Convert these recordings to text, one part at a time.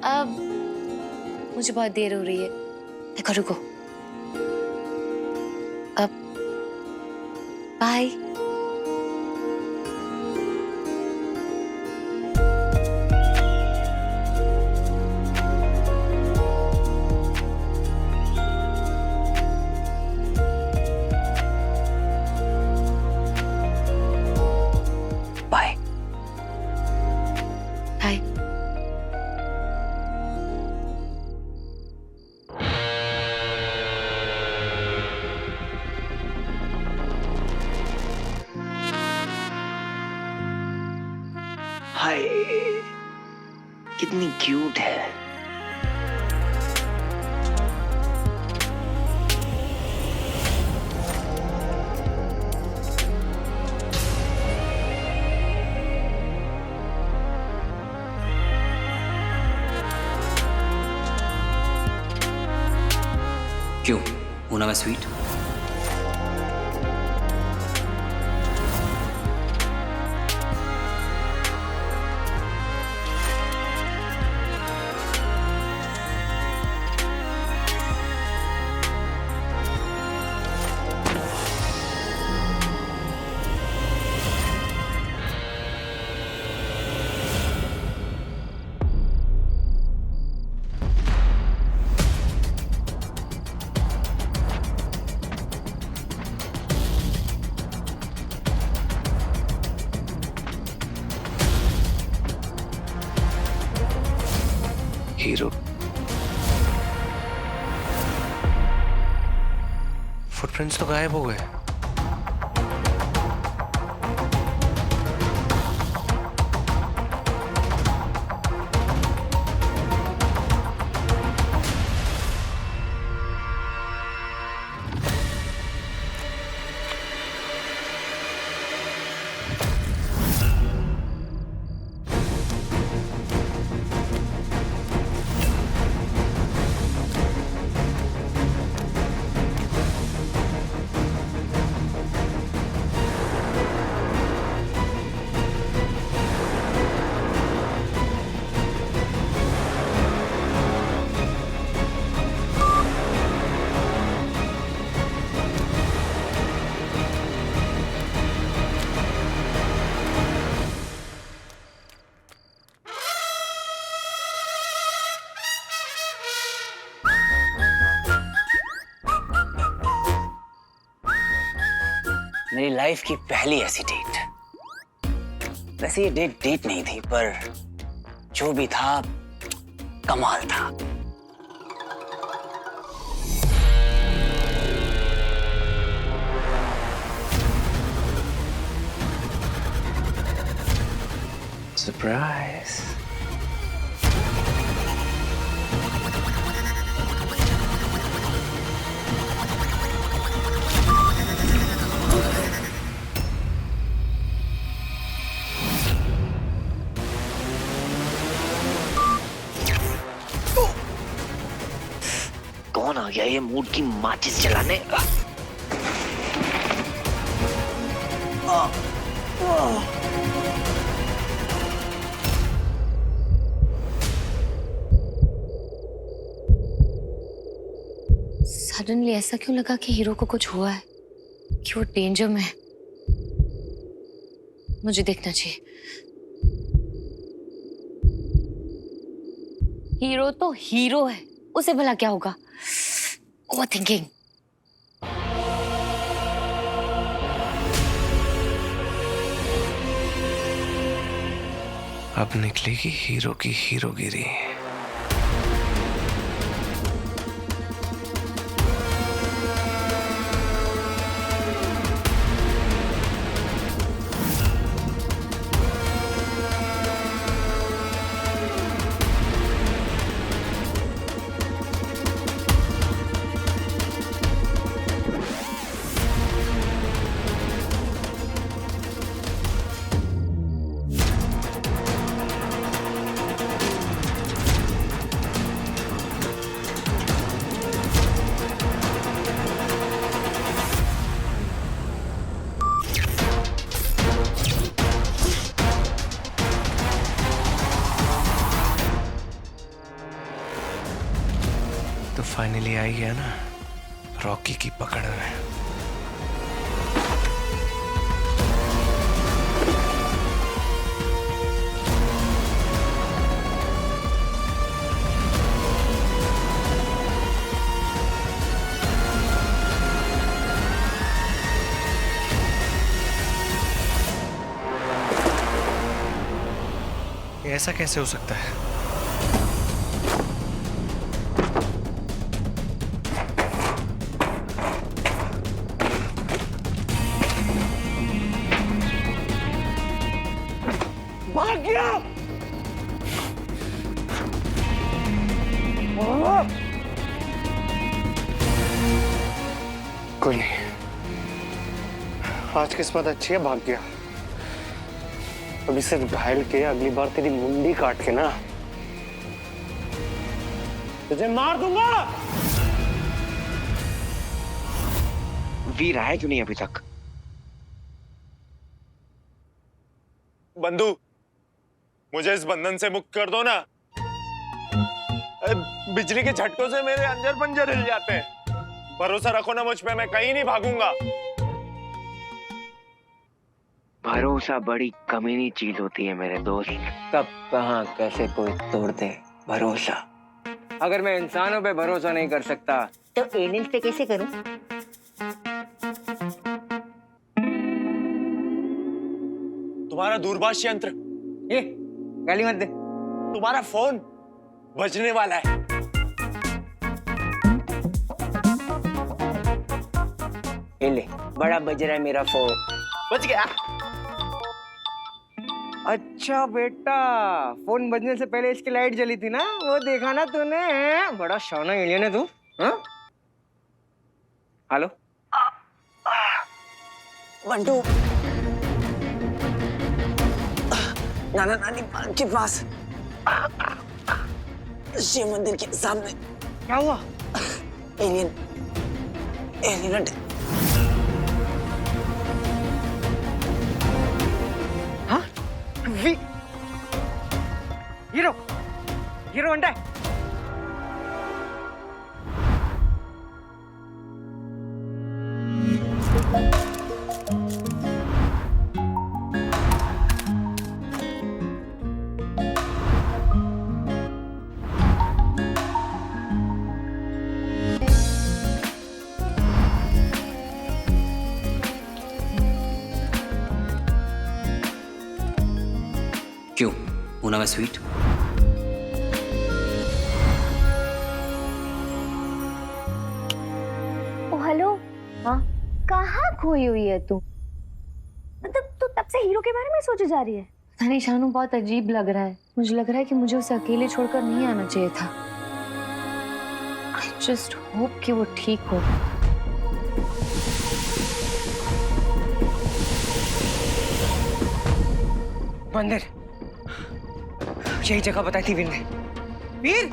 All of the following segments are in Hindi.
अब मुझे बहुत देर हो रही है, देखो रुको। अब बाय। बाय। बाय। हाय, कितनी क्यूट है। क्यों, हूं ना मैं स्वीट? हीरो फुटप्रिंट्स तो गायब हो गए। मेरी लाइफ की पहली ऐसी डेट। वैसे ये डेट नहीं थी, पर जो भी था कमाल था। सरप्राइज। कौन आ गया ये मूड की माचिस जलाने? सडनली ऐसा क्यों लगा कि हीरो को कुछ हुआ है, कि वो डेंजर में है? मुझे देखना चाहिए। हीरो तो हीरो है, उसे भला क्या होगा? Over thinking. अब निकलेगी हीरो की हीरोगिरी। तो फाइनली आ ही गया ना रॉकी की पकड़ में। ये ऐसा कैसे हो सकता है? भाग गया। कोई नहीं, आज किस्मत अच्छी है, भाग गया। अभी सिर्फ घायल के अगली बार तेरी मुंडी काट के ना तुझे मार दूंगा। वीर आया क्यों नहीं अभी तक? बंधु, मुझे इस बंधन से मुक्त कर दो ना। बिजली के झटकों से मेरे अंजर पंजर हिल जाते हैं। भरोसा रखो ना मुझ पे, मैं कहीं नहीं भागूंगा। भरोसा बड़ी कमीनी चीज होती है मेरे दोस्त। कब कहाँ कैसे कोई तोड़ दे भरोसा। अगर मैं इंसानों पे भरोसा नहीं कर सकता तो एलियंस पे कैसे करूं? तुम्हारा दूरभाष यंत्र, ये गाली मत दे। तुम्हारा फोन बजने वाला है। ये ले, बड़ा बज रहा है मेरा फोन। बज गया। अच्छा बेटा, फोन बजने से पहले इसकी लाइट जली थी ना, वो देखा ना तूने? बड़ा शाना एलियन है तू। हाँ? हेलो बंटू, नाना नानी के पास शिव मंदिर के सामने। क्या हुआ? एलियन एलियन हाँ? हीरो हीरो अंडा है। क्यों होना मैं स्वीट? ओ हेलो। हाँ, कहाँ खोई हुई है तू? मतलब तू तब से हीरो के बारे में सोचे जा रही है? पता नहीं शानू, बहुत अजीब लग रहा है। मुझे लग रहा है कि मुझे उसे अकेले छोड़कर नहीं आना चाहिए था। आई जस्ट होप कि वो ठीक हो। मंदिर, यही जगह बताई थी वीर ने। वीर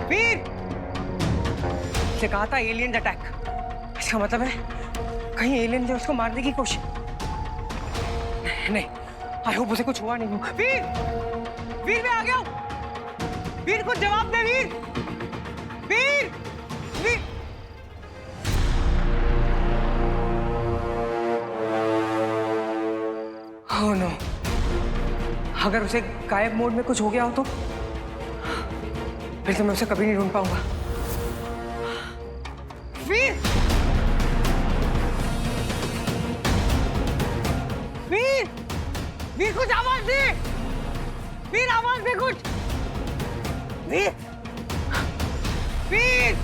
वीर से कहा था एलियन अटैक। इसका मतलब है कहीं एलियन ने उसको मारने की कोशिश। नहीं, आई होप उसे कुछ हुआ नहीं हो। वीर वीर मैं आ गया हूं। वीर कुछ जवाब दे। वीर वीर वीर ओह नो, अगर उसे गायब मोड में कुछ हो गया हो तो फिर तो मैं उसे कभी नहीं ढूंढ पाऊंगा। वीर वीर वीर कुछ आवाज दे। वीर आवाज दे कुछ। वीर वीर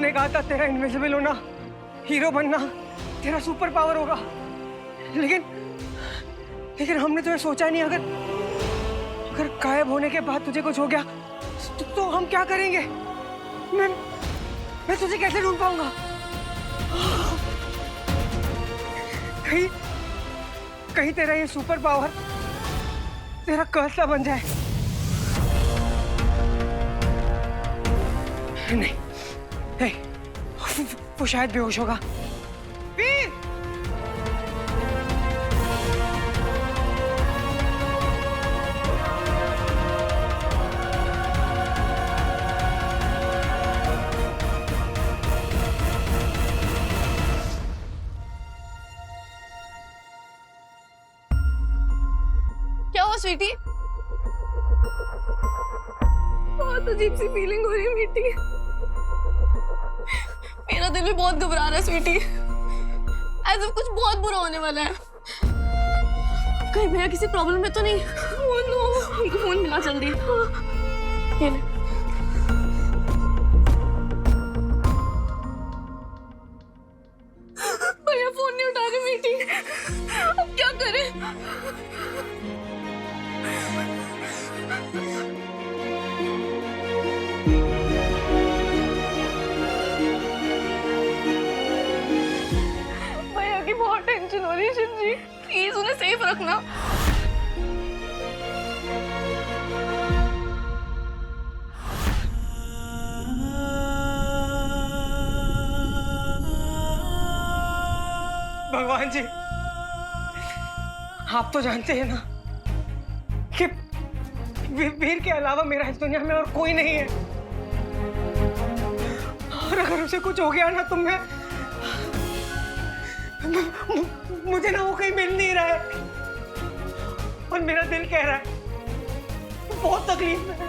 कहा था तेरा इनविजिबल होना, हीरो बनना तेरा सुपर पावर होगा, लेकिन हमने तुम्हें सोचा नहीं अगर गायब होने के बाद तुझे कुछ हो गया तो हम क्या करेंगे? मैं तुझे कैसे ढूंढ पाऊंगा? कहीं तेरा ये सुपर पावर तेरा कर्ज बन जाए। नहीं नहीं, वो शायद बेहोश होगा। वीर! क्या हुआ स्वीटी? बहुत अजीब सी फीलिंग हो रही है मीठी। मेरा दिल भी बहुत घबरा रहा है स्वीटी, ऐसा कुछ बहुत बुरा होने वाला है। कहीं भैया किसी प्रॉब्लम में तो नहीं? ओह नो, हमको फोन मिला जल्दी। ये ले। भैया फोन नहीं उठा रहे मीठी, अब क्या करें? भैया की बहुत टेंशन हो रही है शिव जी, प्लीज उन्हें सेफ रखना। भगवान जी, आप तो जानते हैं ना कि वीर के अलावा मेरा इस दुनिया में और कोई नहीं है, और अगर उसे कुछ हो गया ना तो मुझे ना वो कहीं मिल नहीं रहा है, और मेरा दिल कह रहा है बहुत तकलीफ में है,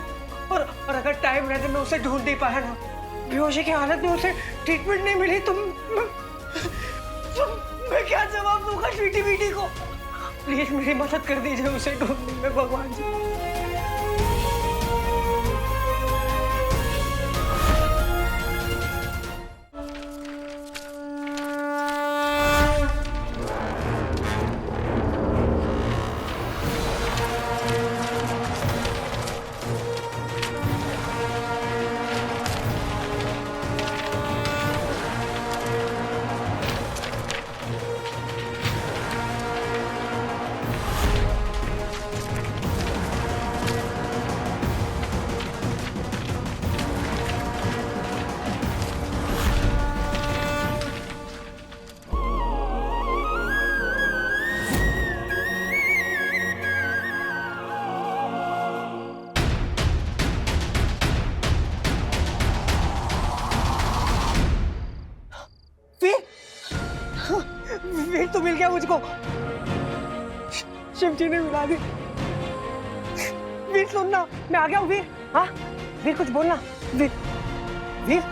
और अगर टाइम रहते मैं उसे ढूंढ नहीं पाया ना, बेहोशी की हालत में उसे ट्रीटमेंट नहीं मिली तो मैं क्या जवाब दूंगा स्वीटी बीटी को? प्लीज मेरी मदद कर दीजिए उसे ढूंढने में भगवान जी। वीर तो मिल गया मुझको, शिव जी ने मिला दी। वीर सुनना, मैं आ गया हूँ वीर। हाँ वीर कुछ बोलना। वीर वीर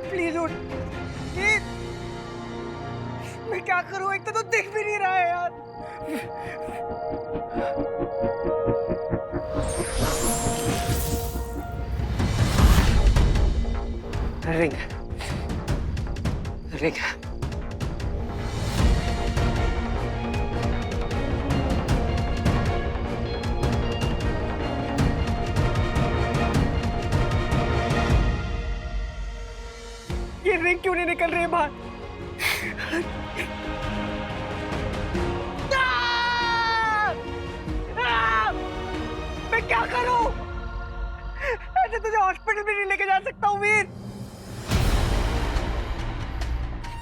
प्लीज उठ। मैं क्या करूं, एक तो दिख भी नहीं रहा है यार। रिंग रिंग ये रिंग क्यों नहीं निकल रही है बाहर? मैं क्या करूं? ऐसे तुझे हॉस्पिटल भी नहीं लेके जा सकता हूँ वीर।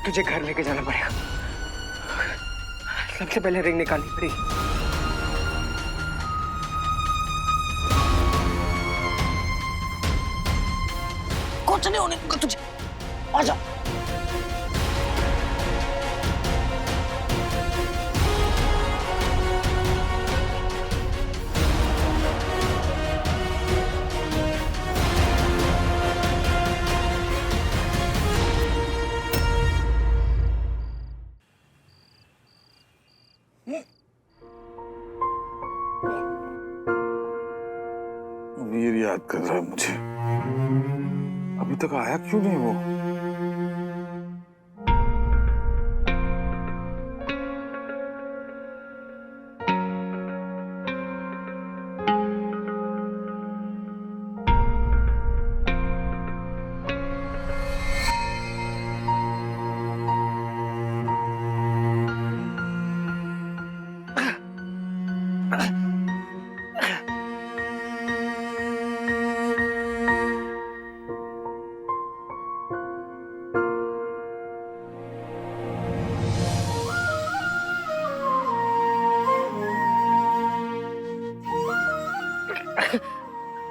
तुझे घर लेके जाना पड़ेगा। सबसे पहले रिंग निकालनी पड़ेगी। कुछ नहीं होने दूंगा तुझे, आजा। वीर याद कर रहा है मुझे, अभी तक आया क्यों नहीं वो?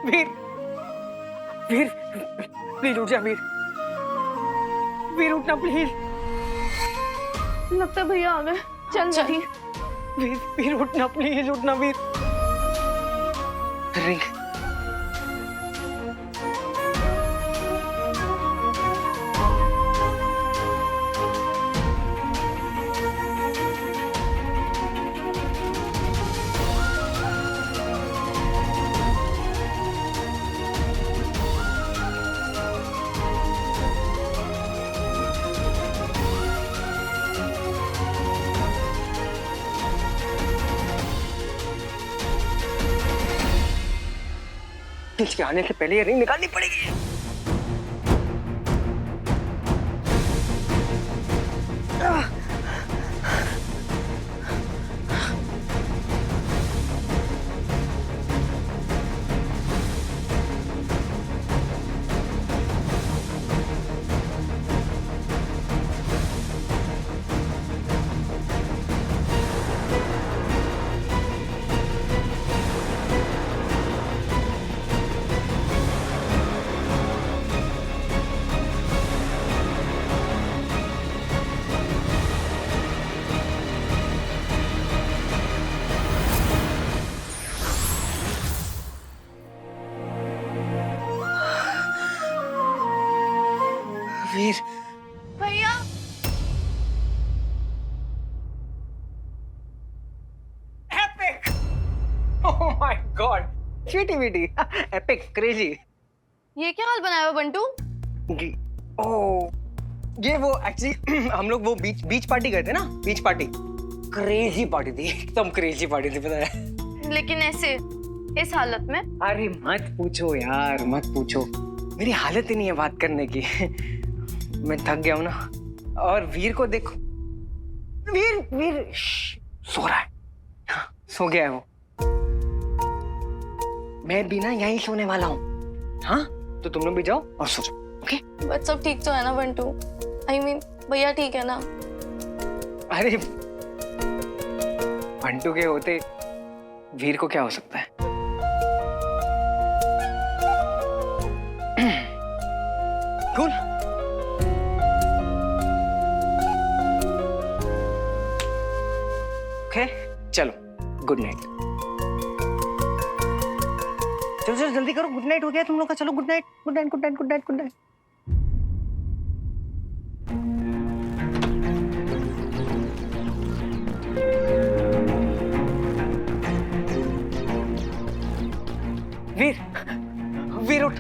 वीर वीर प्लीज उठ जा वीर, वीर उठना प्लीज। लगता है भैया आ गए। चल जल्दी। वीर वीर उठना प्लीज, उठना वीर। रिंग के आने से पहले ये रिंग निकालनी पड़ेगी। वीर भैया एपिक, ओह माय गॉड, चीटी वीटी, एपिक, क्रेजी। ये क्या हाल बनाया हुआ बंटू? ओह ये वो एक्चुअली हम लोग वो बीच पार्टी गए थे ना, बीच पार्टी। क्रेजी पार्टी थी, एकदम क्रेजी पार्टी थी, पता है। लेकिन ऐसे इस हालत में? अरे मत पूछो यार, मत पूछो, मेरी हालत ही नहीं है बात करने की। मैं थक गया हूं ना। और वीर को देखो, वीर वीर सो रहा है। हाँ, सो गया है वो। मैं भी ना यहीं सोने वाला हूँ। हाँ तो तुम लोग भी जाओ और सो जाओ, ओके? बट सब ठीक तो है ना बंटू? आई मीन भैया ठीक है ना? अरे बंटू के होते वीर को क्या हो सकता है? कूल। ओके चलो, गुड नाइट। चलो चलो जल्दी करो, गुड नाइट हो गया तुम लोग का। चलो good night, good night, good night, good night, good night. Veer Veer उठ।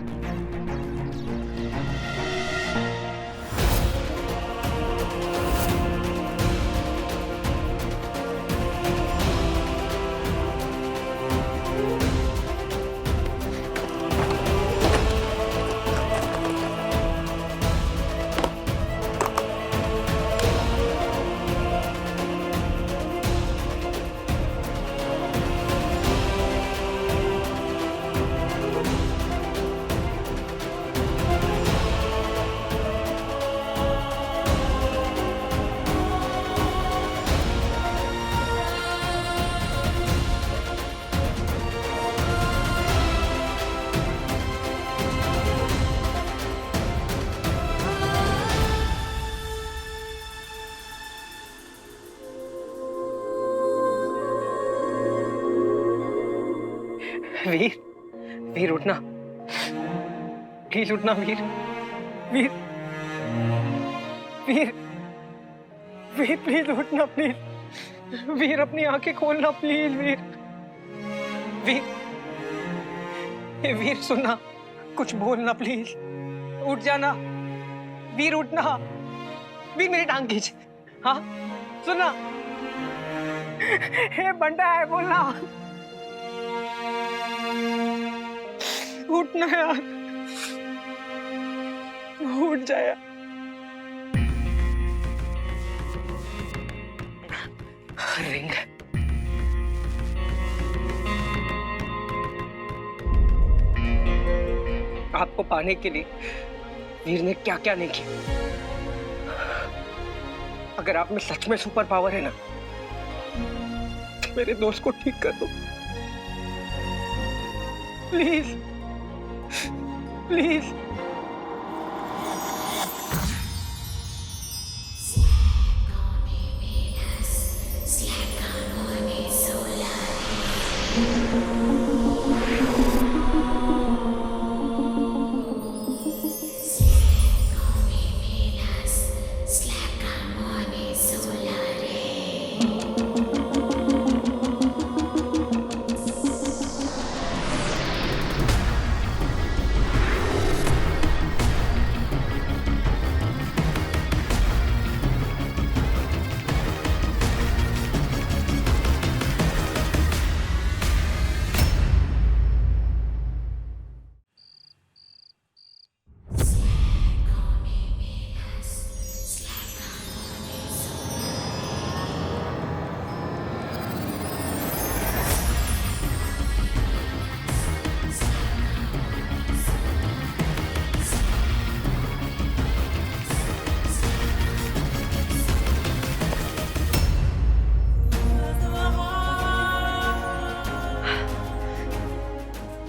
वीर वीर उठना प्लीज, उठना वीर, वीर वीर वीर प्लीज उठना प्लीज। वीर अपनी आंखें खोलना प्लीज। वीर वीर ए वीर सुनना, कुछ बोलना प्लीज, उठ जाना वीर, उठना वीर, मेरी टांग खींच। हाँ सुनना, हे बंटा है बोलना, उठना यार, उठ जा यार। रिंग आपको पाने के लिए वीर ने क्या क्या नहीं किया। अगर आप में सच में सुपर पावर है ना, मेरे दोस्त को ठीक कर दो प्लीज, प्लीज।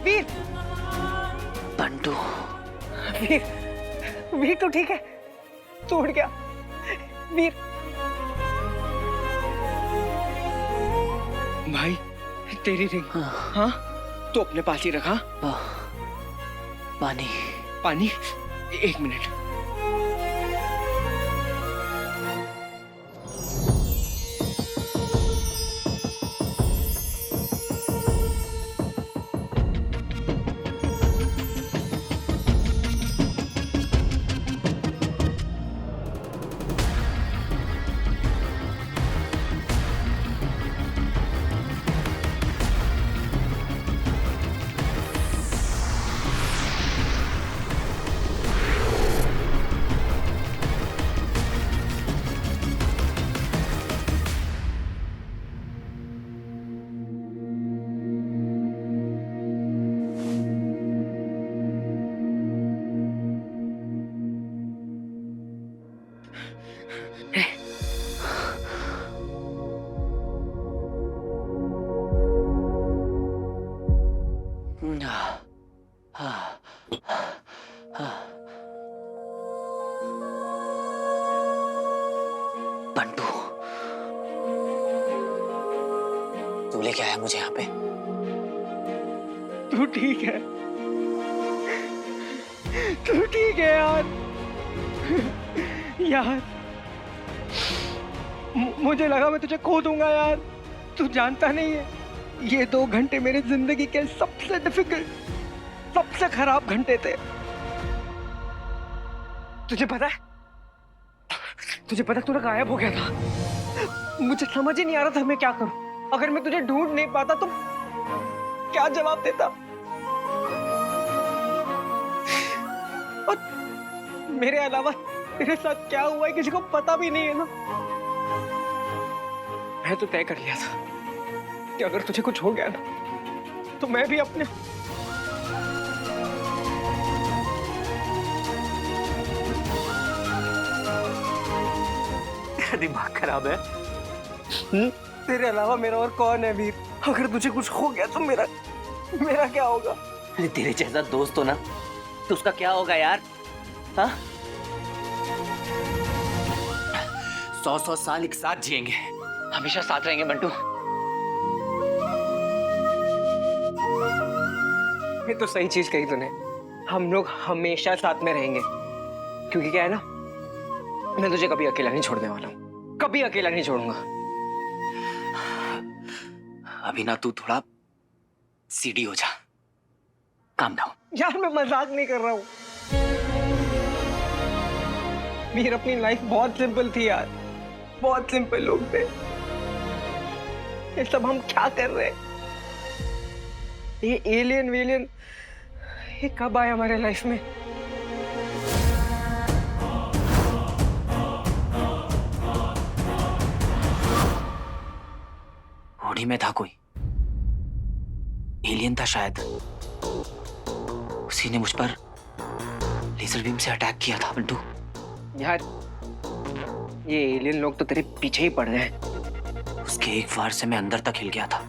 वीर, बंटू, वीर, वीर तो ठीक है, तू उड़ गया। वीर, भाई तेरी रिंग। हाँ, तो अपने पास ही रखा। पानी। पानी, 1 मिनट। बंटू, तू लेके आया मुझे यहाँ पे। तू ठीक है? तू ठीक है यार? यार मुझे लगा मैं तुझे खो दूंगा यार। तू जानता नहीं है, ये 2 घंटे मेरी जिंदगी के सबसे डिफिकल्ट, सबसे खराब घंटे थे। तुझे पता है तू गायब हो गया था। मुझे समझ ही नहीं आ रहा था मैं क्या करूं। अगर मैं तुझे ढूंढ नहीं पाता तो क्या जवाब देता। और मेरे अलावा तेरे साथ क्या हुआ है किसी को पता भी नहीं है ना। मैं तो तय कर लिया था कि अगर तुझे कुछ हो गया ना तो मैं भी अपने दिमाग खराब है। तेरे अलावा मेरा और कौन है वीर? अगर तुझे कुछ हो गया तो मेरा क्या होगा? अरे तेरे जैसा दोस्त हो ना, तो उसका क्या होगा यार? हाँ, 100 साल एक साथ जिएंगे, हमेशा साथ रहेंगे बंटू। ये तो सही चीज कही तूने। हम लोग हमेशा साथ में रहेंगे, क्योंकि क्या है ना, मैं तुझे कभी अकेला नहीं छोड़ने वाला हूँ। कभी अकेला नहीं छोड़ूंगा। अभी ना तू थोड़ा सीडी हो जा, काम डाउन। यार मैं मजाक नहीं कर रहा हूँ। मेरी अपनी लाइफ बहुत सिंपल थी यार, बहुत सिंपल लोग थे। ये सब हम क्या कर रहे हैं? ये एलियन वेलियन ये कब आया हमारे लाइफ में? होड़ी में था कोई एलियन था शायद, उसी ने मुझ पर लेजर बीम से अटैक किया था बंटू। यार ये एलियन लोग तो तेरे पीछे ही पड़ गए हैं। उसके एक वार से मैं अंदर तक हिल गया था।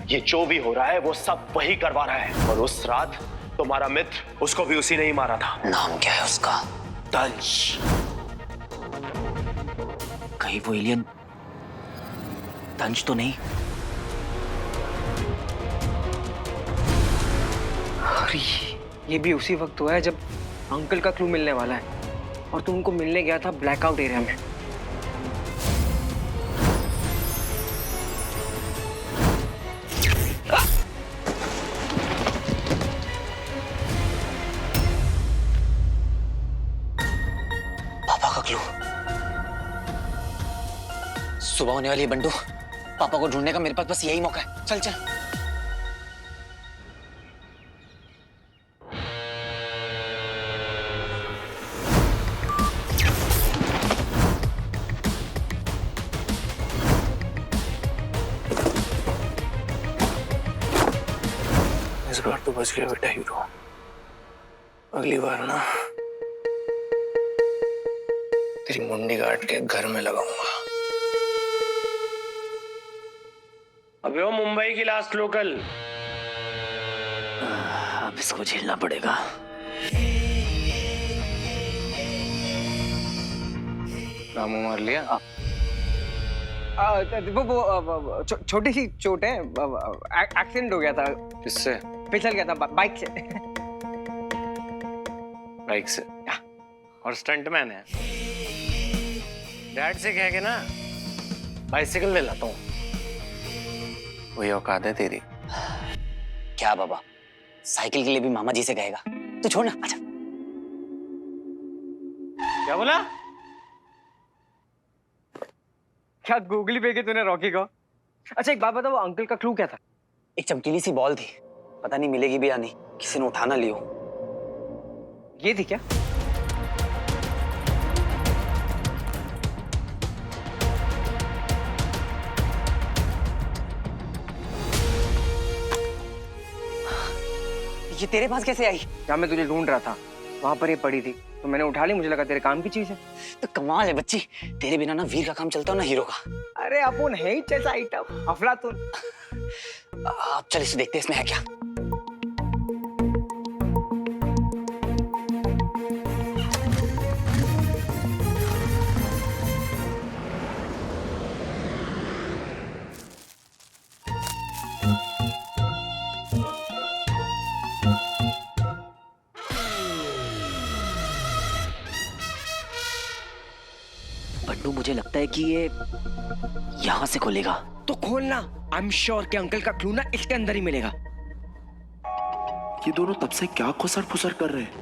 ये जो भी हो रहा है वो सब वही करवा रहा है। और उस रात तुम्हारा मित्र, उसको भी उसी ने ही मारा था। नाम क्या है उसका? दंश। कहीं वो एलियन दंश तो नहीं? अरे ये भी उसी वक्त हुआ है जब अंकल का क्लू मिलने वाला है और तुम उनको मिलने गया था ब्लैकआउट एरिया में। पापा का क्लू। सुबह होने वाली है बंटू। पापा को ढूंढने का मेरे पास बस यही मौका है। चल चल। इस बार तो बच गया बेटा हीरो। अगली बार ना तेरी मुंडी काट के घर में लगाऊंगा। अबे वो मुंबई की लास्ट लोकल। अब इसको झेलना पड़ेगा। रामू मार लिया। छोटी सी चोट है, एक्सीडेंट हो गया था। किससे? फिसल गया था बाइक से। बाइक से? और स्टंटमैन है। डैड से कह के ना बाइसिकल ले लाता हूँ। वही औकात है तेरी। क्या बाबा, साइकिल के लिए भी मामा जी से कहेगा? तू छोड़ ना, अच्छा। क्या बोला? क्या गूगली पे तूने रॉकी को? अच्छा एक बात बता, वो अंकल का क्लू क्या था? एक चमकीली सी बॉल थी, पता नहीं मिलेगी भी या नहीं। किसी ने उठा ना लियो। ये थी क्या? ये तेरे पास कैसे आई? जहाँ मैं तुझे ढूंढ रहा था वहां पर ये पड़ी थी, तो मैंने उठा ली। मुझे लगा तेरे काम की चीज है। तो कमाल है बच्ची, तेरे बिना ना वीर का काम चलता हो ना हीरो का। अरे अपुन है ही जैसा आइटम, अफलातून। अब चल इसे देखते हैं इसमें है क्या। बंडू, मुझे लगता है कि ये यहां से खोलेगा। तो खोलना। आई एम श्योर कि अंकल का क्लू ना इसके अंदर ही मिलेगा। ये दोनों तब से क्या खुसर फुसर कर रहे हैं?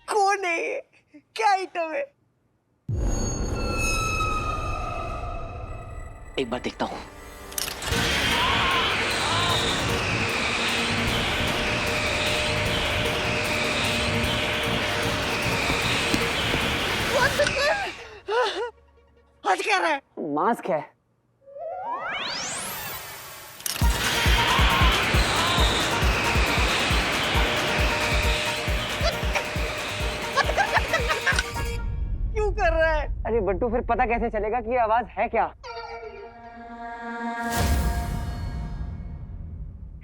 कौन है ये? क्या आइटम है? एक बार देखता हूँ। आज क्या रहा है? मास्क है। क्यों कर रहा है? अरे बंटू, फिर पता कैसे चलेगा कि ये आवाज है क्या?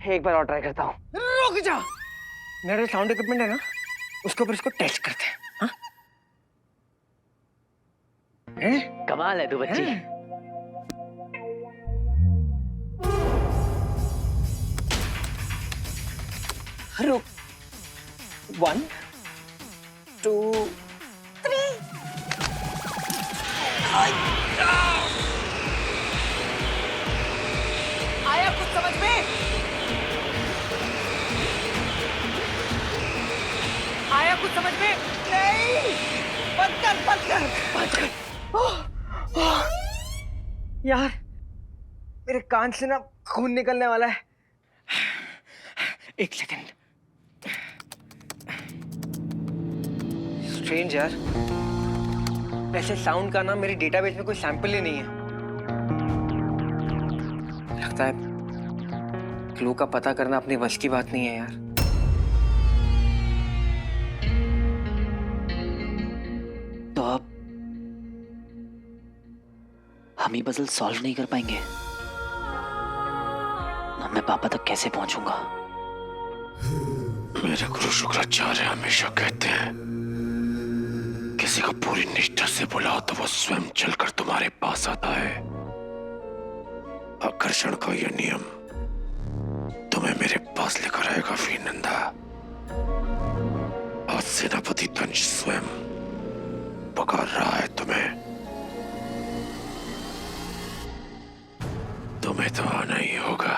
एक बार और ट्राई करता हूँ। रुक जा। मेरा साउंड इक्विपमेंट है ना, उसके ऊपर इसको टेस्ट करते हैं। हाँ? कमाल है तू बच्ची। रुक। 1 2 3। आया कुछ समझ में? आया कुछ समझ में? नहीं। बंद कर। यार मेरे कान से ना खून निकलने वाला है। एक सेकंड। स्ट्रेंज यार, ऐसे साउंड का ना मेरी डेटाबेस में कोई सैंपल ही नहीं है। लगता है क्लू का पता करना अपनी बस की बात नहीं है यार। तो अब हम ये पजल सॉल्व नहीं कर पाएंगे। अब मैं पापा तक कैसे पहुंचूंगा? मेरे गुरु शुक्राचार्य हमेशा कहते हैं, किसी को पूरी निष्ठा से बुलाओ तो वो स्वयं चलकर तुम्हारे पास आता है। आकर्षण का यह नियम तुम्हें मेरे पास लेकर आएगा वीरनंदा। आज सेनापति दंश स्वयं पुकार रहा है तुम्हें। तुम्हें तो आना ही होगा।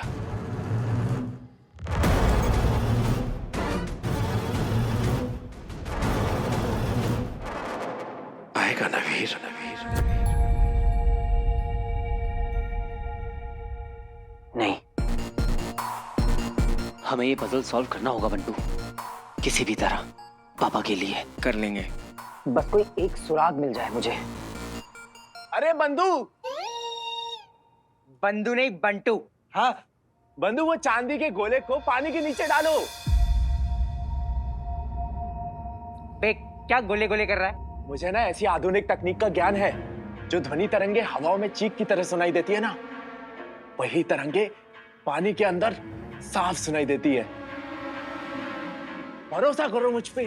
आएगा ना वीर? नहीं, हमें ये पजल सॉल्व करना होगा बंटू, किसी भी तरह, पापा के लिए। कर लेंगे, बस कोई एक सुराग मिल जाए मुझे। अरे बंधु। बंधु नहीं बंटू। हाँ बंधु, वो चांदी के गोले को पानी के नीचे डालो। बे क्या गोले गोले कर रहा है? मुझे ना ऐसी आधुनिक तकनीक का ज्ञान है जो ध्वनि तरंगे हवाओं में चीख की तरह सुनाई देती है ना, वही तरंगे पानी के अंदर साफ सुनाई देती है। भरोसा करो मुझ पे।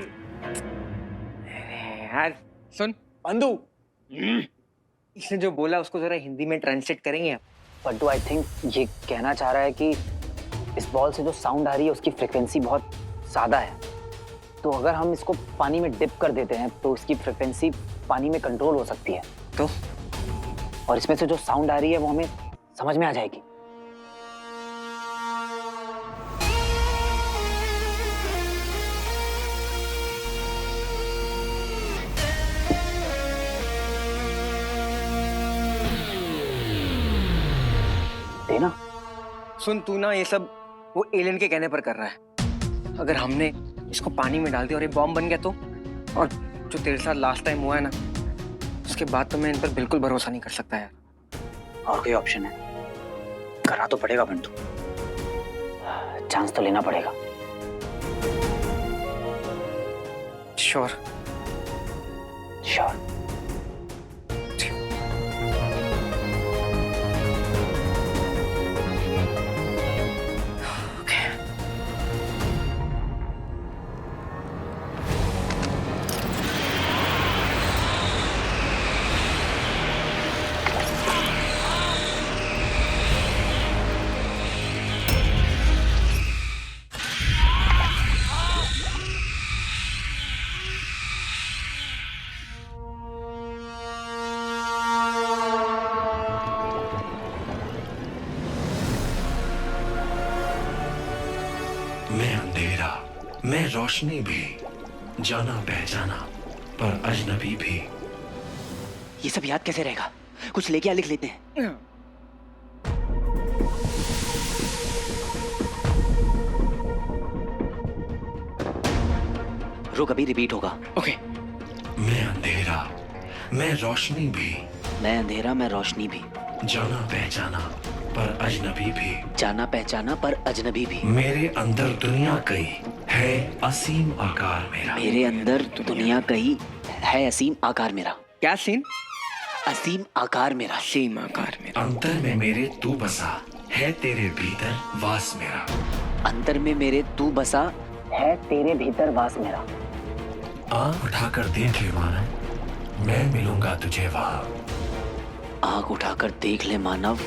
यार सुन बंधु, इसने जो बोला उसको जरा हिंदी में ट्रांसलेट करेंगे आप? बंटू आई थिंक ये कहना चाह रहा है कि इस बॉल से जो साउंड आ रही है उसकी फ्रिक्वेंसी बहुत ज्यादा है, तो अगर हम इसको पानी में डिप कर देते हैं तो इसकी फ्रिक्वेंसी पानी में कंट्रोल हो सकती है। तो और इसमें से जो साउंड आ रही है वो हमें समझ में आ जाएगी। देना। सुन, तू ना ये सब वो एलियन के कहने पर कर रहा है। अगर हमने इसको पानी में डाल दिया और ये बॉम्ब बन गया तो? और जो तेरे साथ लास्ट टाइम हुआ है ना, उसके बाद तो मैं इन पर बिल्कुल भरोसा नहीं कर सकता यार। और कोई ऑप्शन है? करना तो पड़ेगा बंटू, चांस तो लेना पड़ेगा। Sure sure. मैं अंधेरा, मैं रोशनी भी, जाना पहचाना पर अजनबी भी। ये सब याद कैसे रहेगा? कुछ लेके आ, लिख लेते हैं। रुक, अभी रिपीट होगा। ओके। मैं अंधेरा, मैं रोशनी भी, मैं अंधेरा मैं रोशनी भी, जाना पहचाना पर अजनबी भी, जाना पहचाना पर अजनबी भी। मेरे अंदर दुनिया कई है असीम आकार मेरा। मेरे अंदर दुनिया कहीं है असीम आकार मेरा। क्या सीन? असीम आकार मेरा। असीम आकार मेरा। अंतर में मेरे तू बसा है तेरे भीतर वास मेरा। अंतर में मेरे तू बसा है तेरे भीतर वास मेरा। आँख उठाकर देख ले मानव, मैं मिलूंगा तुझे वहाँ। आँख उठाकर देख ले मानव,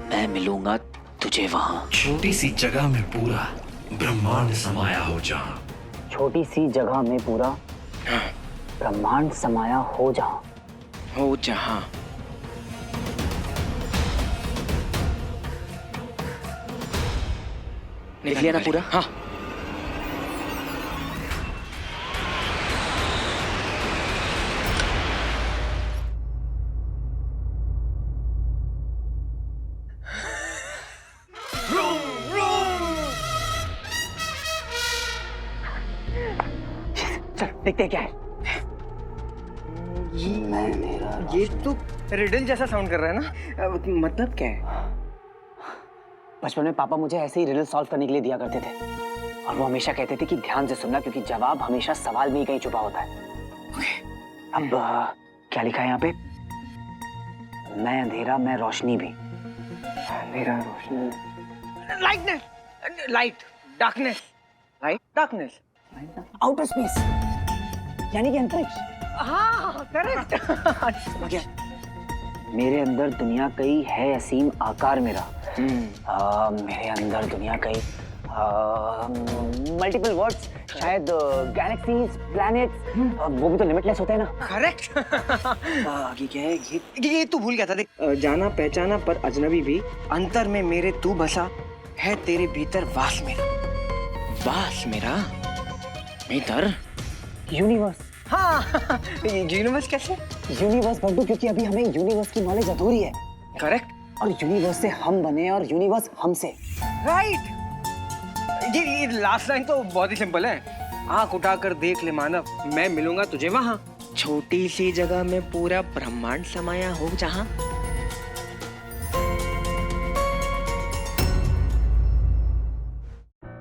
मैं मिलूंगा तुझे वहाँ। छोटी सी जगह में पूरा ब्रह्मांड समाया हो जहाँ। छोटी सी जगह में पूरा ब्रह्मांड समाया हो जहाँ। हो जहाँ। लिख लिया ना पूरा? हाँ। चल देखते हैं क्या है। ये तो रिडल जैसा साउंड कर रहा है ना, मतलब क्या है? बचपन में पापा मुझे ऐसे ही रिडल सॉल्व करने के लिए दिया करते थे और वो हमेशा कहते थे कि ध्यान से सुनना क्योंकि जवाब हमेशा सवाल में ही कहीं छुपा होता है। अब क्या लिखा है यहाँ पे? मैं अंधेरा मैं रोशनी भी। अंधेरा रोशनी, lightness, light, darkness, light, darkness, outer space यानी कि अंतरिक्ष। हाँ करेक्ट। मेरे अंदर दुनिया कई है असीम आकार मेरा। मेरे अंदर दुनिया कई मल्टीपल वर्ड्स, शायद गैलेक्सीज, प्लैनेट्स, वो भी तो लिमिटलेस होते हैं ना। करेक्ट। आगे क्या है? ये तू भूल गया था देख। जाना पहचाना पर अजनबी भी, अंतर में मेरे तू बसा है, तेरे भीतर वास मेरा भीतर यूनिवर्स। हाँ यूनिवर्स कैसे? यूनिवर्स बंटू क्योंकि अभी हमें यूनिवर्स की नॉलेज अधूरी है। करेक्ट। और यूनिवर्स से हम बने और यूनिवर्स हमसे। राइट। ये लास्ट लाइन तो बहुत ही सिंपल है। आंख उठाकर देख ले मानव, मैं मिलूंगा तुझे वहां, छोटी सी जगह में पूरा ब्रह्मांड समाया हो जहां।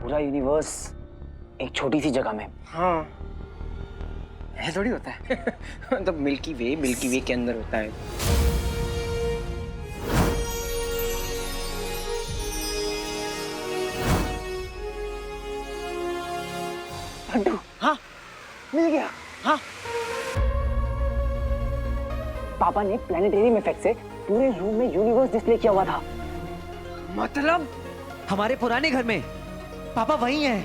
पूरा यूनिवर्स एक छोटी सी जगह में। हाँ ऐसा थोड़ी होता है। मतलब मिल्की वे के अंदर होता है। हाँ मिल गया। हाँ पापा ने प्लैनेटेरियम इफेक्ट से पूरे रूम में यूनिवर्स डिस्प्ले किया हुआ था। मतलब हमारे पुराने घर में पापा वही हैं।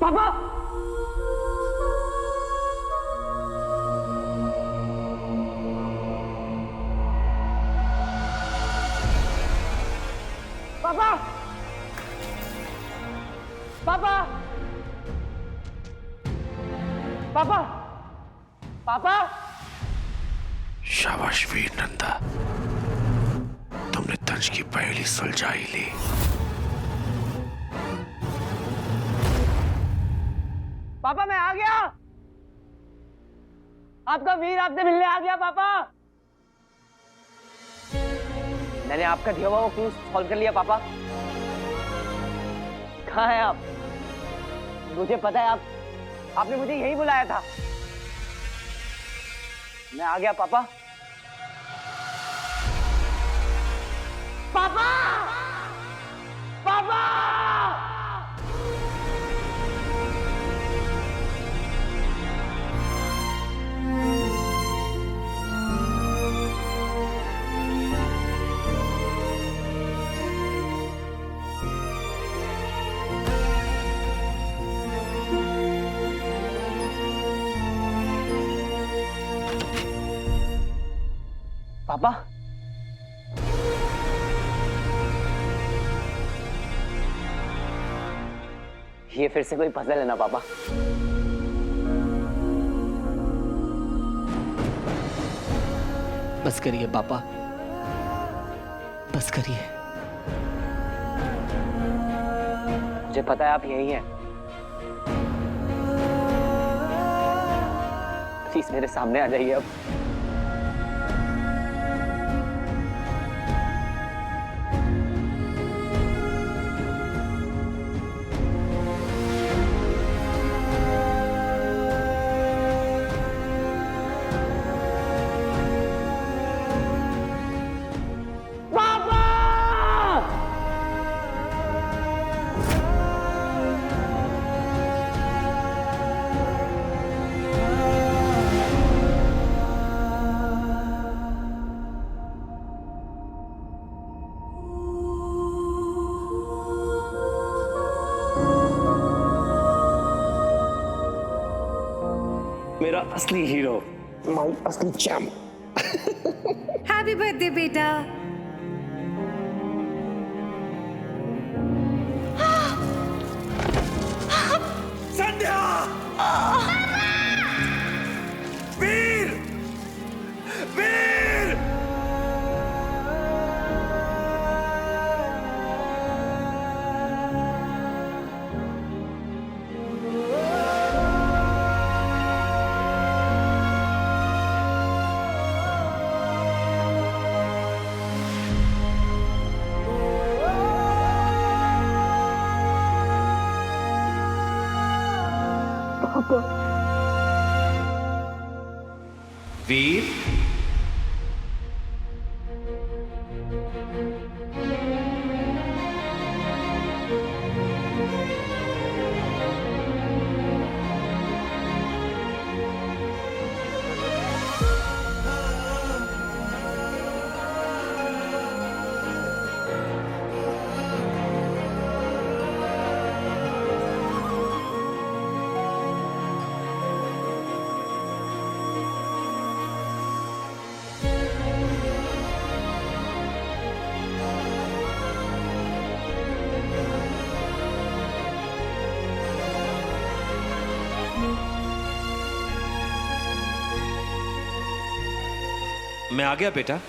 पापा पापा पापा पापा पापा। शाबाश वीर नंदा, तुमने तंज की पहली सुलझा ही ली। पापा मैं आ गया, आपका वीर आपसे मिलने आ गया। पापा मैंने आपका दिया हुआ वो क्लू सॉल्व कर लिया। पापा कहाँ हैं आप? मुझे पता है आपने मुझे यही बुलाया था। मैं आ गया पापा। पापा पापा पापा ये फिर से कोई पजल है ना पापा? बस करिए पापा, बस करिए। मुझे पता है आप यही हैं। प्लीज मेरे सामने आ जाइए अब। मेरा असली हीरो, माई असली चैम्प। हैप्पी बर्थडे बेटा। संध्या! वीर! वीर! को। वीर, मैं आ गया बेटा।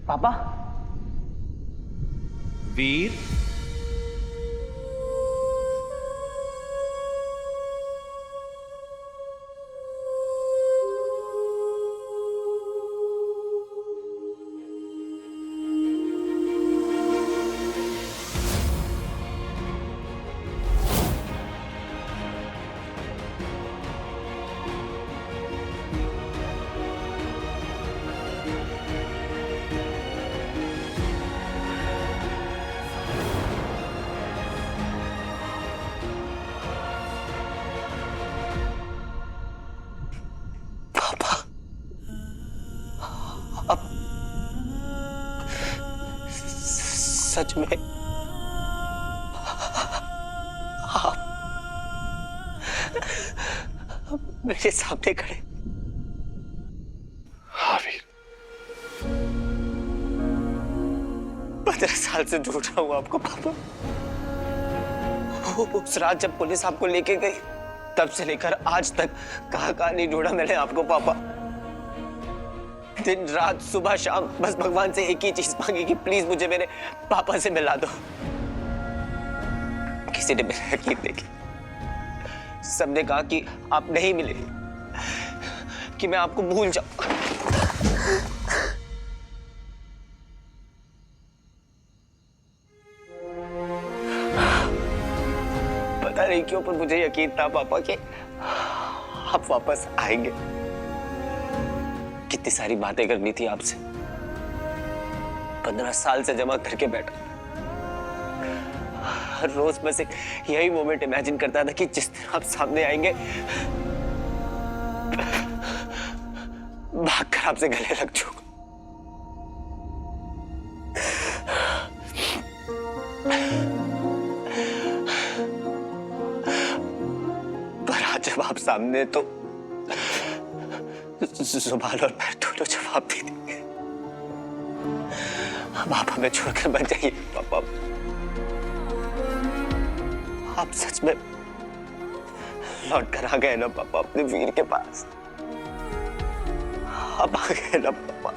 पापा, वीर, सच में आप मेरे सामने खड़े। हाँ वीर, 15 साल से ढूंढ रहा हूं आपको पापा। उस रात जब पुलिस आपको लेके गई तब से लेकर आज तक कहां नहीं ढूंढा मैंने आपको पापा। दिन रात सुबह शाम बस भगवान से एक ही चीज मांगी कि प्लीज मुझे मेरे पापा से मिला दो। किसी ने मेरा यकीन नहीं किया। सबने कहा कि आप नहीं मिले, कि मैं आपको भूल जाऊं। पता नहीं क्यों पर मुझे यकीन था पापा कि आप वापस आएंगे। कितनी सारी बातें करनी थी आपसे, 15 साल से जमा करके बैठा। हर रोज बस एक यही मोमेंट इमेजिन करता था कि जिस दिन आप सामने आएंगे भागकर आपसे गले लग जाऊंगा। पर आज जब आप सामने तो जुबान और पैर दोनों जवाब दे देंगे। अब आप हमें छोड़कर मत जाइए पापा। आप सच में लौट कर आ गए ना पापा अपने वीर के पास। आप आ गए ना पापा।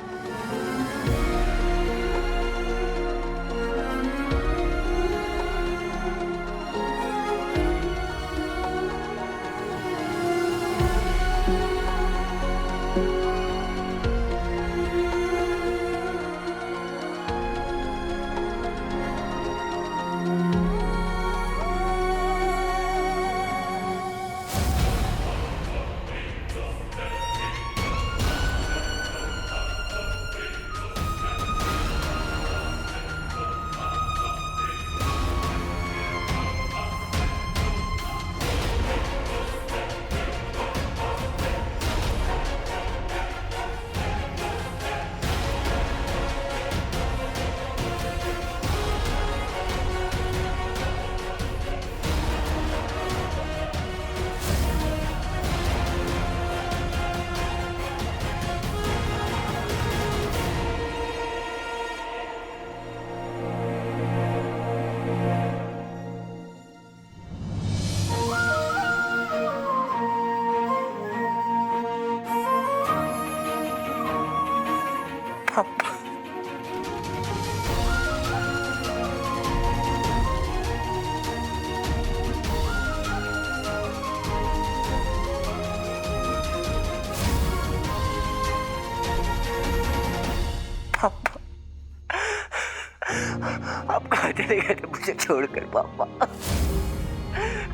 चले गए थे मुझे छोड़कर पापा?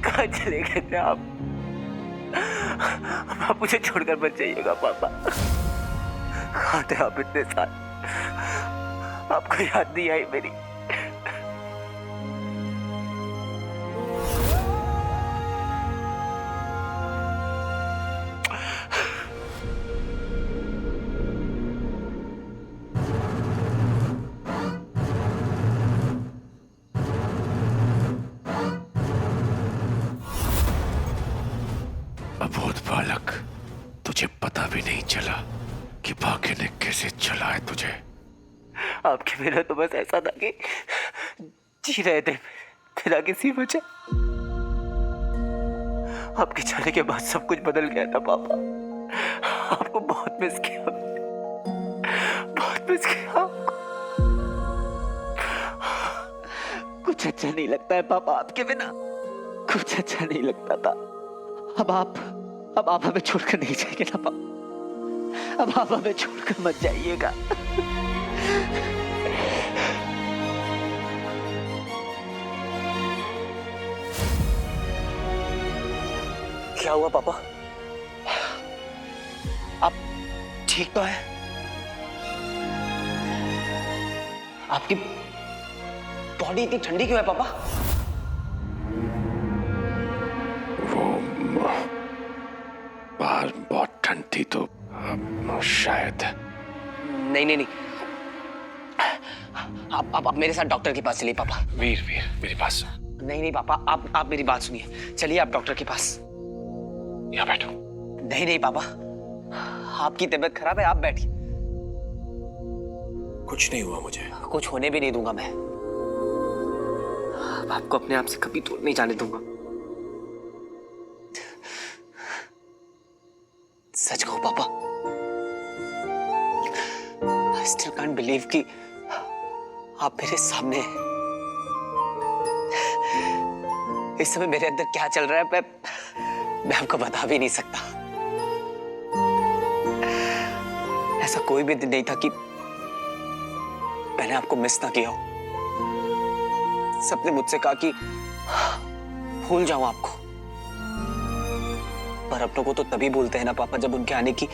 कहाँ चले गए थे आप? मुझे छोड़कर मत जाइएगा पापा। कहाँ थे आप इतने साल? आपको याद नहीं आई मेरी? अबोध बालक, तुझे पता भी नहीं चला कि भाग्य ने कैसे चलाया तुझे। आपके बिना तो बस ऐसा था कि जी रहे थे बिना किसी वजह। आपके जाने के बाद सब कुछ बदल गया था पापा। आपको बहुत मिस किया, बहुत मिस किया आपको। कुछ अच्छा नहीं लगता है पापा आपके बिना, कुछ अच्छा नहीं लगता था। अब आप हमें छोड़कर नहीं जाएंगे ना पापा? अब आप हमें छोड़कर मत जाइएगा। क्या हुआ पापा? आप ठीक तो है? आपकी बॉडी इतनी ठंडी क्यों है पापा? बाहर बहुत ठंड थी तो शायद। नहीं। आप मेरे साथ डॉक्टर के पास चलिए पापा। वीर मेरी बात सुन। नहीं पापा, आप मेरी बात सुनिए। चलिए आप डॉक्टर के पास। यहाँ बैठो। नहीं पापा, आपकी तबीयत खराब है, आप बैठिए। कुछ नहीं हुआ मुझे। कुछ होने भी नहीं दूंगा मैं। आपको अपने आप से कभी दूर नहीं जाने दूंगा। सच कहो पापा, I still can't believe कि आप मेरे सामने हैं। इस समय मेरे अंदर क्या चल रहा है मैं आपको बता भी नहीं सकता। ऐसा कोई भी दिन नहीं था कि मैंने आपको मिस ना किया हो। सबने मुझसे कहा कि भूल जाऊं आपको, पर अपनों को तो तभी भूलते हैं ना पापा जब उनके आने की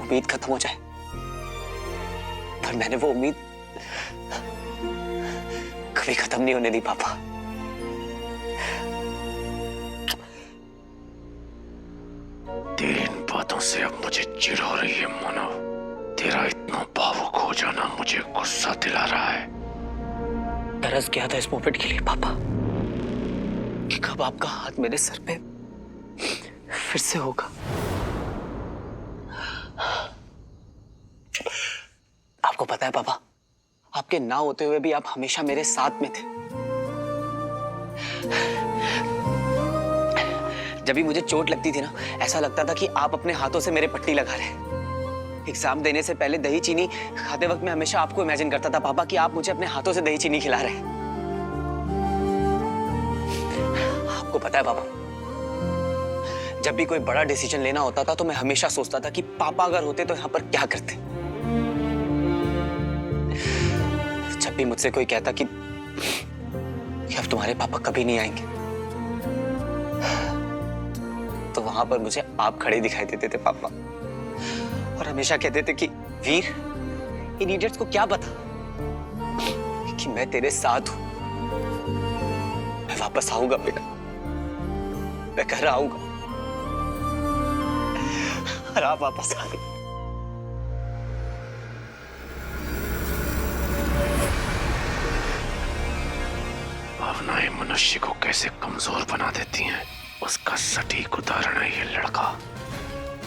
उम्मीद खत्म हो जाए। पर मैंने वो उम्मीद कभी खत्म नहीं होने दी पापा। तेरी इन बातों से अब मुझे चिढ़ हो रही है मानव। तेरा इतना भावुक हो जाना मुझे गुस्सा दिला रहा है। तरस गया था इस मोमेंट के लिए पापा कि कब आपका हाथ मेरे सर पे फिर से होगा। आपको पता है पापा, आपके ना होते हुए भी आप हमेशा मेरे साथ में थे। जब भी मुझे चोट लगती थी ना, ऐसा लगता था कि आप अपने हाथों से मेरे पट्टी लगा रहे हैं। एग्जाम देने से पहले दही चीनी खाते वक्त मैं हमेशा आपको इमेजिन करता था पापा कि आप मुझे अपने हाथों से दही चीनी खिला रहे हैं। आपको पता है पापा, जब भी कोई बड़ा डिसीजन लेना होता था तो मैं हमेशा सोचता था कि पापा अगर होते तो यहाँ पर क्या करते। जब भी मुझसे कोई कहता कि अब तुम्हारे पापा कभी नहीं आएंगे, तो वहां पर मुझे आप खड़े दिखाई देते थे पापा, और हमेशा कहते थे कि वीर, इन इडियट्स को क्या पता कि मैं तेरे साथ हूं। मैं वापस आऊंगा बेटा, मैं घर आऊंगा, और आप वापस आ गए। भावनाएं मनुष्य को कैसे कमजोर बना देती हैं, उसका सटीक उदाहरण है ये लड़का।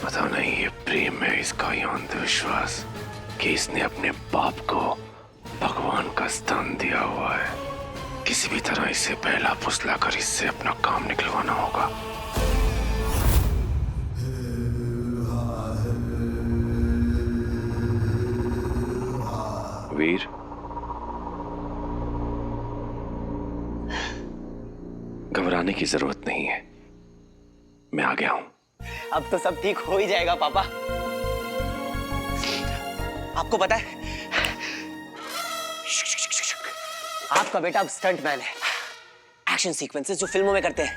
पता नहीं ये प्रेम है इसका या अंधविश्वास कि इसने अपने बाप को भगवान का स्थान दिया हुआ है। किसी भी तरह इसे पहला फुसला कर इससे अपना काम निकलवाना होगा। वीर, घबराने की जरूरत नहीं है, मैं आ गया हूं। अब तो सब ठीक हो ही जाएगा पापा। आपको पता है, आपका बेटा अब स्टंट मैन है। एक्शन सीक्वेंसेस जो फिल्मों में करते हैं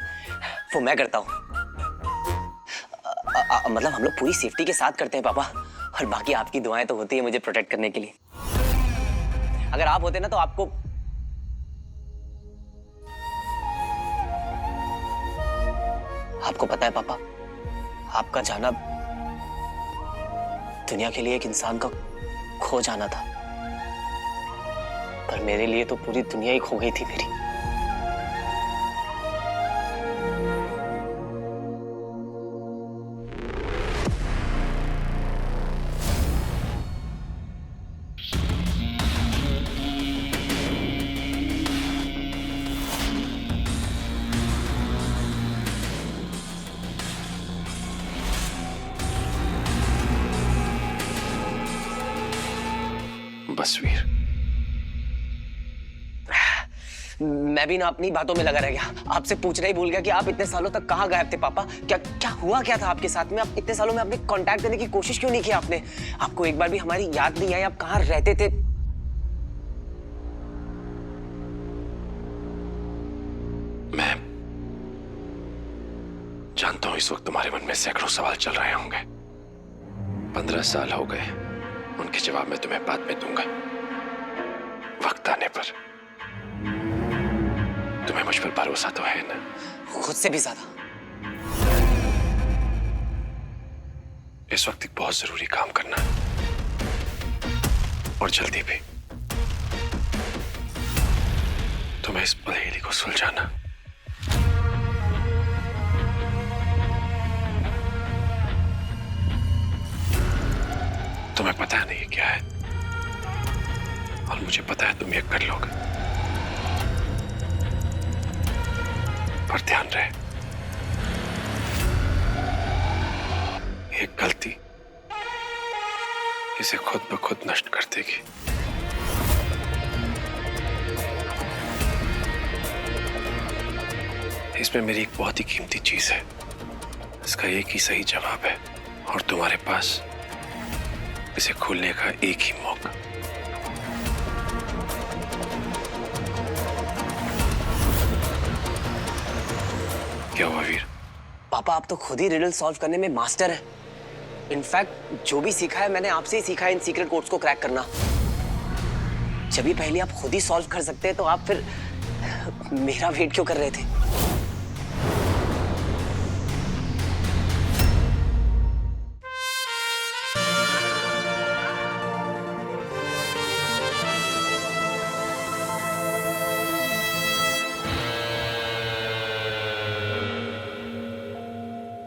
वो मैं करता हूँ। मतलब हम लोग पूरी सेफ्टी के साथ करते हैं पापा, और बाकी आपकी दुआएं तो होती है मुझे प्रोटेक्ट करने के लिए। अगर आप होते ना तो आपको पता है पापा, आपका जाना दुनिया के लिए एक इंसान का खो जाना था, पर मेरे लिए तो पूरी दुनिया ही खो गई थी मेरी। बस वीर, मैं भी ना अपनी बातों में लगा रह गया, आपसे पूछना ही भूल गया कि आप इतने सालों तक कहाँ गायब थे पापा। क्या हुआ क्या था आपके साथ में? आप इतने सालों में आपने कांटेक्ट करने की कोशिश क्यों नहीं की आपने? आपको एक बार भी हमारी याद नहीं आई आप कहाँ रहते थे? मैं जानता हूं इस वक्त तुम्हारे मन में सैकड़ों सवाल चल रहे होंगे। 15 साल हो गए, उनके जवाब मैं तुम्हें बाद में दूंगा, वक्त आने पर। तुम्हें मुझ पर भरोसा तो है ना? खुद से भी ज्यादा। इस वक्त एक बहुत जरूरी काम करना है, और जल्दी भी। तुम्हें इस पहेली को सुलझाना। तुम्हें पता है नहीं क्या है, और मुझे पता है तुम ये कर लोगे, पर ध्यान रहे, एक गलती इसे खुद ब खुद नष्ट कर देगी। इसमें मेरी एक बहुत ही कीमती चीज है, इसका एक ही सही जवाब है, और तुम्हारे पास इसे खोलने का एक ही मौका। क्या हुआ वीर? पापा आप तो खुद ही रिडल सॉल्व करने में मास्टर हैं। इनफैक्ट जो भी सीखा है मैंने आपसे ही सीखा है इन सीक्रेट कोड्स को क्रैक करना। जब ये पहले आप खुद ही सॉल्व कर सकते हैं तो आप फिर मेरा वेट क्यों कर रहे थे?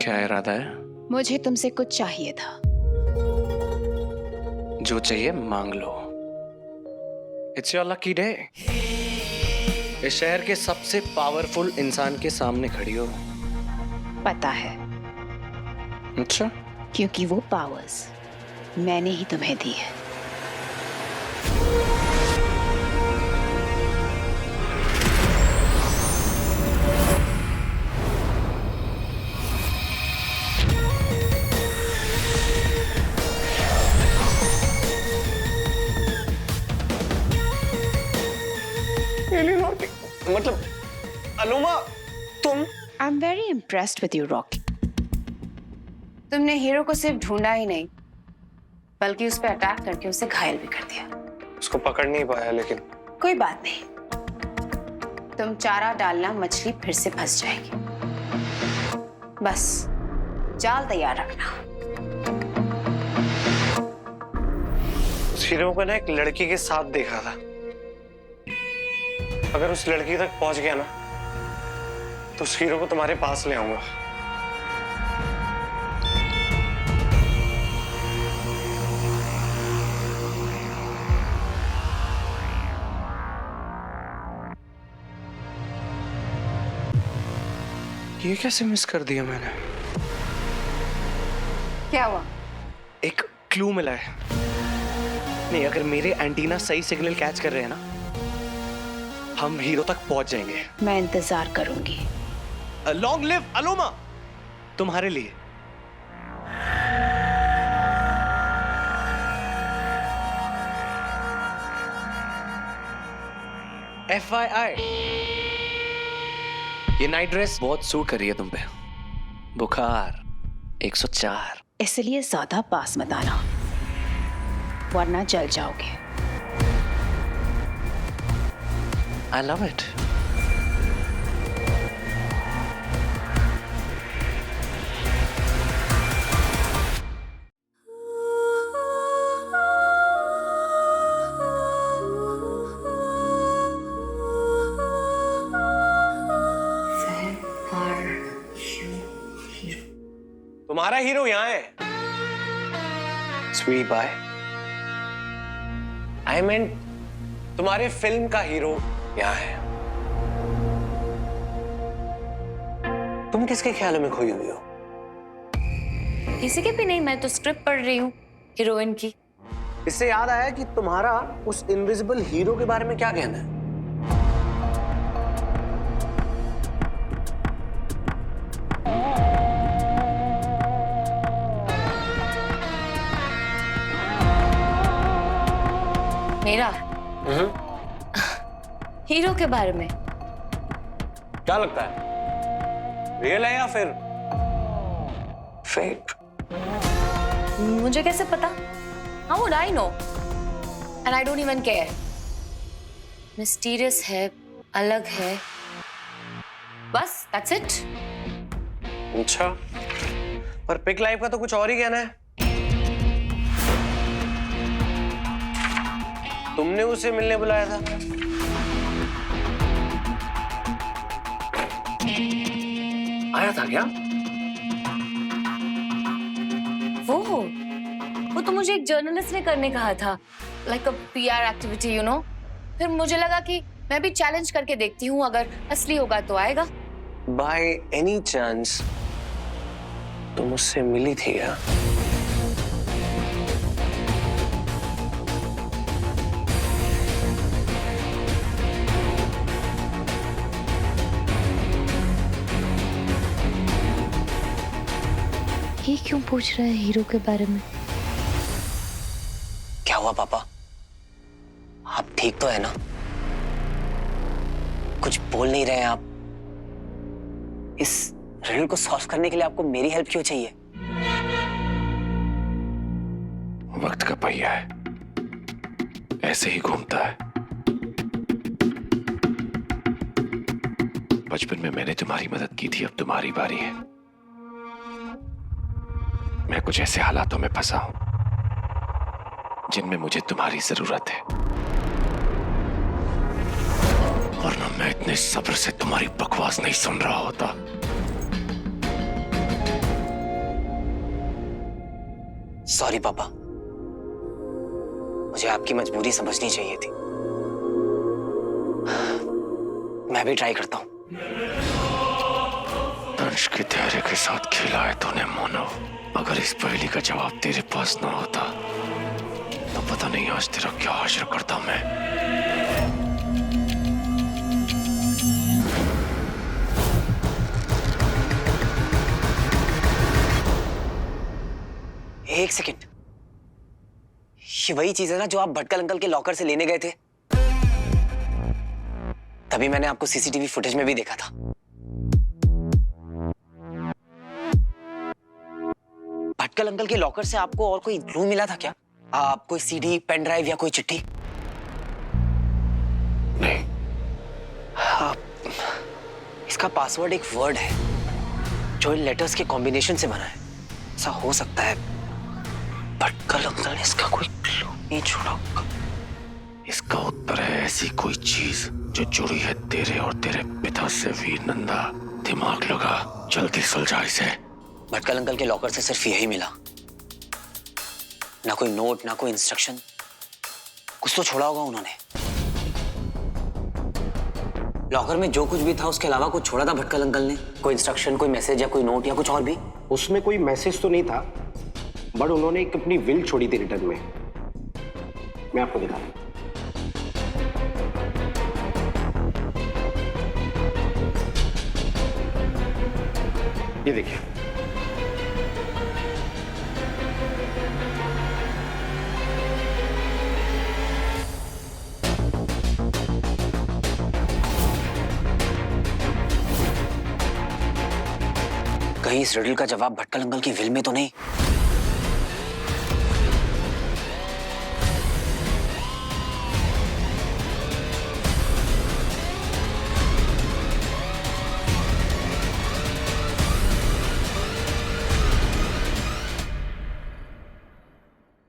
क्या इरादा है? मुझे तुमसे कुछ चाहिए था। जो चाहिए मांग लो। It's your lucky day. इस शहर के सबसे पावरफुल इंसान के सामने खड़ी हो। पता है। अच्छा? क्योंकि वो पावर्स मैंने ही तुम्हें दी है। मतलब अनुमा तुम? I am very impressed with you Rocky. तुमने हीरो को सिर्फ ढूंढा ही नहीं बल्कि उस पर अटैक करके उसे घायल भी कर दिया। उसको पकड़ नहीं पाया लेकिन। कोई बात नहीं, तुम चारा डालना मछली फिर से फंस जाएगी। बस जाल तैयार रखना। उस हीरो को ना एक लड़की के साथ देखा था। अगर उस लड़की तक पहुंच गया ना तो उस हीरो को तुम्हारे पास ले आऊंगा। ये कैसे मिस कर दिया मैंने? क्या हुआ? एक क्लू मिला है। नहीं, अगर मेरे एंटीना सही सिग्नल कैच कर रहे हैं ना हम हीरो तक पहुंच जाएंगे। मैं इंतजार करूंगी। लॉन्ग लिव अलोमा, तुम्हारे लिए। FYI, ये नाइट ड्रेस बहुत सूट कर रही है तुम पे। बुखार 104। इसलिए ज्यादा पास मत आना, वरना जल जाओगे। I love it. तुम्हारा हीरो यहाँ है। Sweet bye. आई मीन तुम्हारे फिल्म का हीरो यहाँ है। तुम किसके ख्यालों में खोई हुई हो? किसी के भी नहीं, मैं तो स्क्रिप्ट पढ़ रही हूँ हीरोइन की। इससे याद आया कि तुम्हारा उस इनविजिबल हीरो के बारे में क्या कहना है? मेरा हीरो के बारे में क्या लगता है, रियल है या फिर फेक? मुझे कैसे पता? How would I know? And I don't even care. Mysterious है, अलग है, बस that's it. अच्छा, पर पिक लाइफ का तो कुछ और ही कहना है। तुमने उसे मिलने बुलाया था। आया था क्या? वो तो मुझे एक जर्नलिस्ट ने करने कहा था, like a PR activity, you know. फिर मुझे लगा कि मैं भी चैलेंज करके देखती हूँ, अगर असली होगा तो आएगा। बाय एनी चांस तुम उससे मिली थी क्या? ये क्यों पूछ रहे हैं हीरो के बारे में? क्या हुआ पापा? आप ठीक तो है ना? कुछ बोल नहीं रहे आप। इस रिडल को सॉल्व करने के लिए आपको मेरी हेल्प क्यों चाहिए? वक्त का पहिया है, ऐसे ही घूमता है। बचपन में मैंने तुम्हारी मदद की थी, अब तुम्हारी बारी है। मैं कुछ ऐसे हालातों में फंसा हूं जिनमें मुझे तुम्हारी जरूरत है, वरना मैं इतने सब्र से तुम्हारी बकवास नहीं सुन रहा होता। सॉरी पापा, मुझे आपकी मजबूरी समझनी चाहिए थी। मैं भी ट्राई करता हूं। दंश के धैर्य के साथ खेला है तूने मोनो। अगर इस पहेली का जवाब तेरे पास ना होता तो पता नहीं आज तेरा क्या हासिल करता मैं। एक सेकंड, ये वही चीज है ना जो आप भटकल अंकल के लॉकर से लेने गए थे? तभी मैंने आपको CCTV फुटेज में भी देखा था। भटकल अंकल के लॉकर से आपको और कोई क्लू मिला था क्या? आप कोई CD, पेन ड्राइव या कोई चिट्ठी? नहीं। इसका पासवर्ड एक वर्ड है जो इन लेटर्स के कॉम्बिनेशन से बना है। ऐसा हो सकता है भटकल अंकल ने इसका कोई क्लू नहीं छोड़ा होगा। इसका उत्तर है ऐसी कोई चीज जो जुड़ी है तेरे और तेरे पिता से। वीर नंदा, दिमाग लगा, जल्दी सुलझा इसे। भटकल अंकल के लॉकर से सिर्फ यही मिला, ना कोई नोट, ना कोई इंस्ट्रक्शन। कुछ तो छोड़ा होगा उन्होंने। लॉकर में जो कुछ भी था उसके अलावा कुछ छोड़ा था भटकल अंकल ने? कोई इंस्ट्रक्शन, कोई मैसेज या कोई नोट या कुछ और भी? उसमें कोई मैसेज तो नहीं था, बट उन्होंने एक अपनी विल छोड़ी थी रिटर्न में। मैं आपको दिखाता हूं। ये देखिए, कहीं इस रिडल का जवाब भटकल अंकल की विल में तो नहीं?